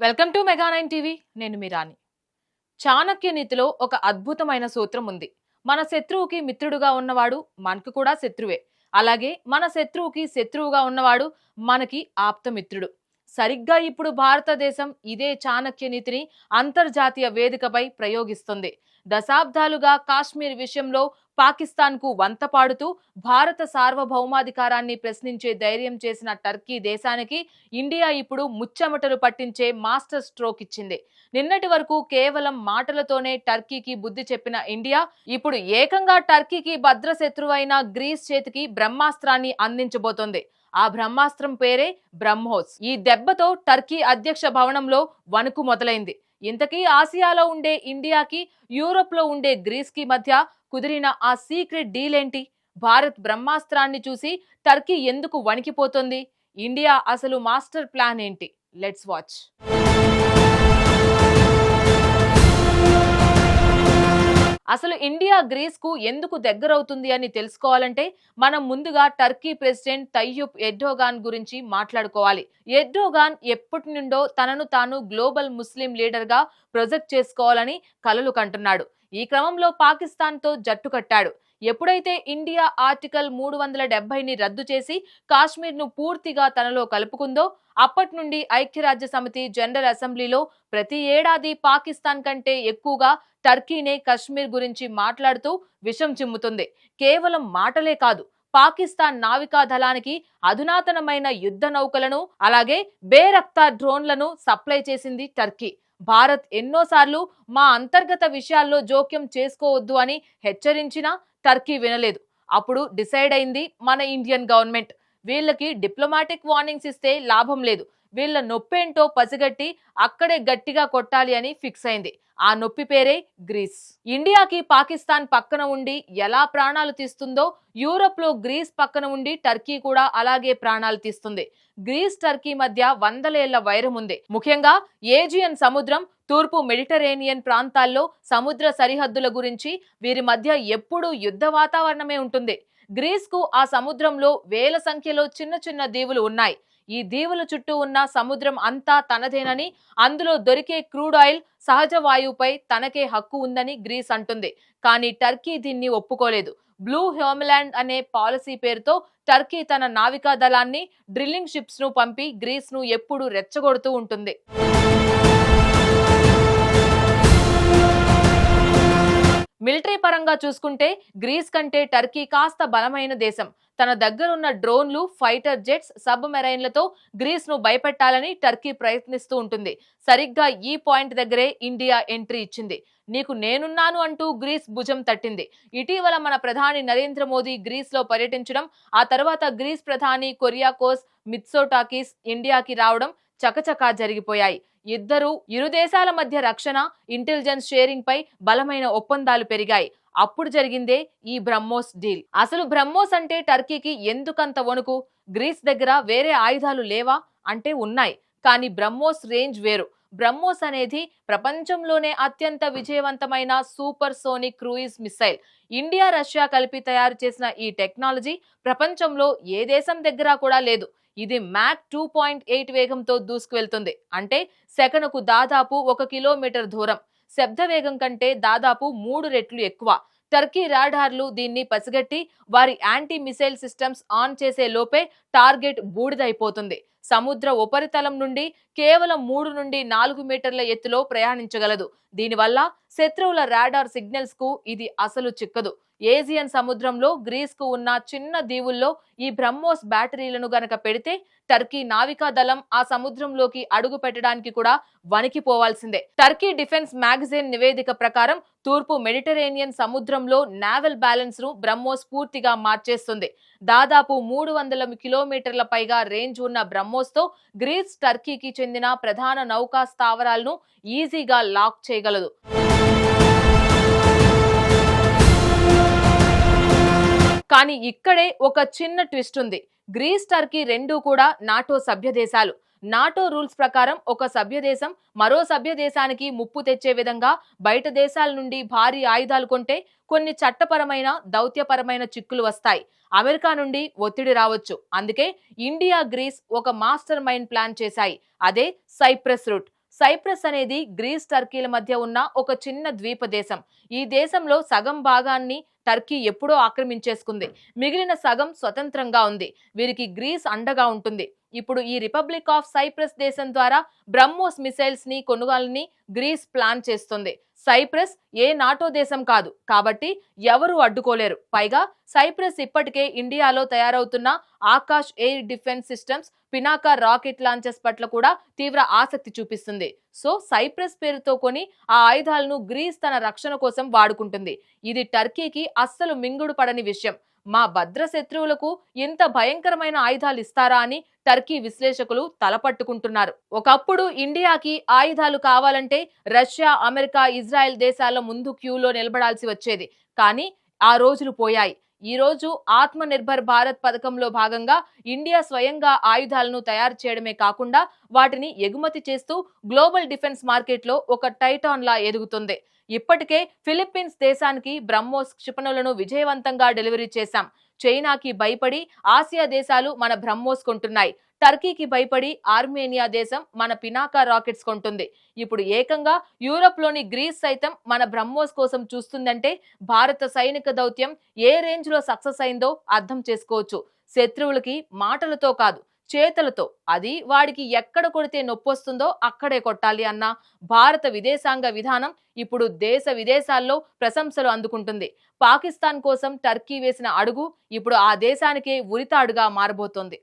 Welcome to mega 9 TV. నేను మీ రాణి. చాణక్య నీతిలో ఒక అద్భుతమైన సూత్రం ఉంది. మన శత్రువుకి మిత్రుడుగా ఉన్నవాడు మనకు కూడా శత్రువే. అలాగే మన శత్రువుకి శత్రువుగా ఉన్నవాడు మనకి ఆప్తమిత్రుడు. సరిగ్గా ఇప్పుడు భారతదేశం ఇదే చాణక్య నీతిని అంతర్జాతీయ వేదికపై ప్రయోగిస్తుంది. దశాబ్దాలుగా కాశ్మీర్ విషయంలో పాకిస్తాన్కు వంత పాడుతూ భారత సార్వభౌమాధికారాన్ని ప్రశ్నించే ధైర్యం చేసిన టర్కీ దేశానికి ఇండియా ఇప్పుడు ముచ్చెమటలు పట్టించే మాస్టర్ స్ట్రోక్ ఇచ్చింది. నిన్నటి వరకు కేవలం మాటలతోనే టర్కీకి బుద్ధి చెప్పిన ఇండియా ఇప్పుడు ఏకంగా టర్కీకి భద్రశత్రువైన గ్రీస్ చేతికి బ్రహ్మాస్త్రాన్ని అందించబోతోంది. ఆ బ్రహ్మాస్త్రం పేరే బ్రహ్మోస్. ఈ దెబ్బతో టర్కీ అధ్యక్ష భవనంలో వణుకు మొదలైంది. ఇంతకీ ఆసియాలో ఉండే ఇండియాకి, యూరోప్ లో ఉండే గ్రీస్ కి మధ్య కుదిరిన ఆ సీక్రెట్ డీల్ ఏంటి? భారత్ బ్రహ్మాస్త్రాన్ని చూసి టర్కీ ఎందుకు వణికిపోతుంది? ఇండియా అసలు మాస్టర్ ప్లాన్ ఏంటి? Let's watch. అసలు ఇండియా గ్రీస్ కు ఎందుకు దగ్గరవుతుంది అని తెలుసుకోవాలంటే మనం ముందుగా టర్కీ ప్రెసిడెంట్ తయ్యూప్ ఎర్డోగాన్ గురించి మాట్లాడుకోవాలి. ఎర్డోగాన్ ఎప్పటి నుండో తనను తాను గ్లోబల్ ముస్లిం లీడర్ గా ప్రొజెక్ట్ చేసుకోవాలని కలలు కంటున్నాడు. ఈ క్రమంలో పాకిస్తాన్ తో జట్టు కట్టాడు. ఎప్పుడైతే ఇండియా ఆర్టికల్ 370ని రద్దు చేసి కాశ్మీర్ ను పూర్తిగా తనలో కలుపుకుందో అప్పటి నుండి ఐక్యరాజ్య సమితి జనరల్ అసెంబ్లీలో ప్రతి ఏడాది పాకిస్తాన్ కంటే ఎక్కువగా టర్కీనే కశ్మీర్ గురించి మాట్లాడుతూ విషం చిమ్ముతుంది. కేవలం మాటలే కాదు, పాకిస్తాన్ నావికా దళానికి అధునాతనమైన యుద్ధ నౌకలను అలాగే బేరఖ్తార్ డ్రోన్లను సప్లై చేసింది టర్కీ. భారత్ ఎన్నోసార్లు మా అంతర్గత విషయాల్లో జోక్యం చేసుకోవద్దు అని హెచ్చరించినా టర్కీ వినలేదు. అప్పుడు డిసైడ్ అయింది మన ఇండియన్ గవర్నమెంట్. వీళ్ళకి డిప్లొమాటిక్ వార్నింగ్స్ ఇస్తే లాభం లేదు, వీళ్ళ నొప్పేంటో పసిగట్టి అక్కడే గట్టిగా కొట్టాలి అని ఫిక్స్ అయింది. ఆ నొప్పి పేరే గ్రీస్. ఇండియాకి పాకిస్తాన్ పక్కన ఉండి ఎలా ప్రాణాలు తీస్తుందో యూరోప్ లో గ్రీస్ పక్కన ఉండి టర్కీ కూడా అలాగే ప్రాణాలు తీస్తుంది. గ్రీస్ టర్కీ మధ్య వందలేళ్ల వైరం ఉంది. ముఖ్యంగా ఏజియన్ సముద్రం, తూర్పు మెడిటరేనియన్ ప్రాంతాల్లో సముద్ర సరిహద్దుల గురించి వీరి మధ్య ఎప్పుడూ యుద్ధ వాతావరణమే ఉంటుంది. గ్రీస్ కు ఆ సముద్రంలో వేల సంఖ్యలో చిన్న చిన్న దీవులు ఉన్నాయి. ఈ దీవుల చుట్టూ ఉన్న సముద్రం అంతా తనదేనని, అందులో దొరికే క్రూడ్ ఆయిల్, సహజ వాయువుపై తనకే హక్కు ఉందని గ్రీస్ అంటుంది. కానీ టర్కీ దీన్ని ఒప్పుకోలేదు. బ్లూ హోమ్లాండ్ అనే పాలసీ పేరుతో టర్కీ తన నావికా దళాన్ని, డ్రిల్లింగ్ షిప్స్ ను పంపి గ్రీస్ ను ఎప్పుడూ రెచ్చగొడుతూ ఉంటుంది. మిలిటరీ పరంగా చూసుకుంటే గ్రీస్ కంటే టర్కీ కాస్త బలమైన దేశం. తన దగ్గరున్న డ్రోన్లు, ఫైటర్ జెట్స్, సబ్ మెరైన్లతో గ్రీస్ ను భయపెట్టాలని టర్కీ ప్రయత్నిస్తూ ఉంటుంది. సరిగ్గా ఈ పాయింట్ దగ్గరే ఇండియా ఎంట్రీ ఇచ్చింది. నీకు నేనున్నాను అంటూ గ్రీస్ భుజం తట్టింది. ఇటీవల మన ప్రధాని నరేంద్ర మోదీ గ్రీస్ లో పర్యటించడం, ఆ తర్వాత గ్రీస్ ప్రధాని కొరియాకోస్ మిత్సోటాకిస్ ఇండియాకి రావడం చకచకా జరిగిపోయాయి. ఇరు దేశాల మధ్య రక్షణ, ఇంటెలిజెన్స్ షేరింగ్ పై బలమైన ఒప్పందాలు పెరిగాయి. అప్పుడు జరిగిందే ఈ బ్రహ్మోస్ డీల్. అసలు బ్రహ్మోస్ అంటే టర్కీకి ఎందుకంత వణుకు? గ్రీస్ దగ్గర వేరే ఆయుధాలు లేవా అంటే ఉన్నాయి, కానీ బ్రహ్మోస్ రేంజ్ వేరు. బ్రహ్మోస్ అనేది ప్రపంచంలోనే అత్యంత విజయవంతమైన super sonic cruise missile. India, Russia కలిపి తయారు చేసిన ఈ టెక్నాలజీ ప్రపంచంలో ఏ దేశం దగ్గర కూడా లేదు. ఇది మ్యాక్ 2.8 వేగంతో దూసుకువెళ్తుంది. అంటే సెకనుకు దాదాపు 1 కిలోమీటర్ దూరం. శబ్ద వేగం కంటే దాదాపు 3 రెట్లు ఎక్కువ. టర్కీ రాడార్లు దీన్ని పసిగట్టి వారి యాంటీ మిసైల్ సిస్టమ్స్ ఆన్ చేసే లోపే టార్గెట్ బూడిదైపోతుంది. సముద్ర ఉపరితలం నుండి కేవలం 3 నుండి 4 మీటర్ల ఎత్తులో ప్రయాణించగలదు. దీనివల్ల శత్రువుల రాడార్ సిగ్నల్స్ కు ఇది అసలు చిక్కదు. ఏజియన్ సముద్రంలో గ్రీస్ కు ఉన్న చిన్న దీవుల్లో ఈ బ్రహ్మోస్ బ్యాటరీలను గనక పెడితే టర్కీ నావికా దళం ఆ సముద్రంలోకి అడుగు పెట్టడానికి కూడా వణికిపోవాల్సిందే. టర్కీ డిఫెన్స్ మ్యాగజైన్ నివేదిక ప్రకారం తూర్పు మెడిటరేనియన్ సముద్రంలో నావల్ బ్యాలెన్స్ ను బ్రహ్మోస్ పూర్తిగా మార్చేస్తుంది. దాదాపు 300 కిలోమీటర్ల పైగా రేంజ్ ఉన్న బ్రహ్మోస్ తో గ్రీస్ టర్కీకి చెందిన ప్రధాన నౌకా స్థావరాలను ఈజీగా లాక్ చేయగలదు. కానీ ఇక్కడే ఒక చిన్న ట్విస్ట్ ఉంది. గ్రీస్, టర్కీ రెండూ కూడా నాటో సభ్య దేశాలు. నాటో రూల్స్ ప్రకారం ఒక సభ్య దేశం మరో సభ్య దేశానికి ముప్పు తెచ్చే విధంగా బయట దేశాల నుండి భారీ ఆయుధాలు కొంటే కొన్ని చట్టపరమైన, దౌత్యపరమైన చిక్కులు వస్తాయి. అమెరికా నుండి ఒత్తిడి రావచ్చు. అందుకే ఇండియా, గ్రీస్ ఒక మాస్టర్ మైండ్ ప్లాన్ చేశాయి. అదే సైప్రస్ రూట్. సైప్రస్ అనేది గ్రీస్ టర్కీల మధ్య ఉన్న ఒక చిన్న ద్వీప దేశం. ఈ దేశంలో సగం భాగాన్ని టర్కీ ఎప్పుడో ఆక్రమించేసుకుంది. మిగిలిన సగం స్వతంత్రంగా ఉంది. వీరికి గ్రీస్ అండగా ఉంటుంది. ఇప్పుడు ఈ రిపబ్లిక్ ఆఫ్ సైప్రస్ దేశం ద్వారా బ్రహ్మోస్ మిసైల్స్ ని కొనుగోలుని గ్రీస్ ప్లాన్ చేస్తుంది. సైప్రస్ ఏ నాటో దేశం కాదు కాబట్టి ఎవరు అడ్డుకోలేరు. పైగా సైప్రస్ ఇప్పటికే ఇండియాలో తయారవుతున్న Akash air defence systems, Pinaka rocket launchers పట్ల కూడా తీవ్ర ఆసక్తి చూపిస్తుంది. సో సైప్రస్ పేరుతో కొని ఆ ఆయుధాలను గ్రీస్ తన రక్షణ కోసం వాడుకుంటుంది. ఇది టర్కీకి అస్సలు మింగుడు పడని విషయం. మా భద్ర శత్రువులకు ఇంత భయంకరమైన ఆయుధాలు ఇస్తారా అని టర్కీ విశ్లేషకులు తలపట్టుకుంటున్నారు. ఒకప్పుడు ఇండియాకి ఆయుధాలు కావాలంటే రష్యా, అమెరికా, ఇజ్రాయెల్ దేశాల ముందు క్యూలో నిలబడాల్సి వచ్చేది. కానీ ఆ రోజులు పోయాయి. ఈ రోజు ఆత్మ నిర్భర్ భారత్ పథకంలో భాగంగా ఇండియా స్వయంగా ఆయుధాలను తయారు చేయడమే కాకుండా వాటిని ఎగుమతి చేస్తూ గ్లోబల్ డిఫెన్స్ మార్కెట్లో ఒక టైటాన్ లా ఎదుగుతుంది. ఇప్పటికే ఫిలిప్పీన్స్ దేశానికి బ్రహ్మోస్ క్షిపణులను విజయవంతంగా డెలివరీ చేశాం. చైనాకి భయపడి ఆసియా దేశాలు మన బ్రహ్మోస్ కొంటున్నాయి. టర్కీకి భయపడి ఆర్మేనియా దేశం మన పినాకా రాకెట్స్ కొంటుంది. ఇప్పుడు ఏకంగా యూరప్ లోని గ్రీస్ సైతం మన బ్రహ్మోస్ కోసం చూస్తుందంటే భారత సైనిక దౌత్యం ఏ రేంజ్ లో సక్సెస్ అయిందో అర్థం చేసుకోవచ్చు. శత్రువులకి మాటలతో కాదు, చేతులతో, అది వాడికి ఎక్కడ కొడితే నొప్పొస్తుందో అక్కడే కొట్టాలి అన్న భారత విదేశాంగ విధానం ఇప్పుడు దేశ విదేశాల్లో ప్రశంసలు అందుకుంటుంది. పాకిస్తాన్ కోసం టర్కీ వేసిన అడుగు ఇప్పుడు ఆ దేశానికే ఉరితాడుగా మారబోతోంది.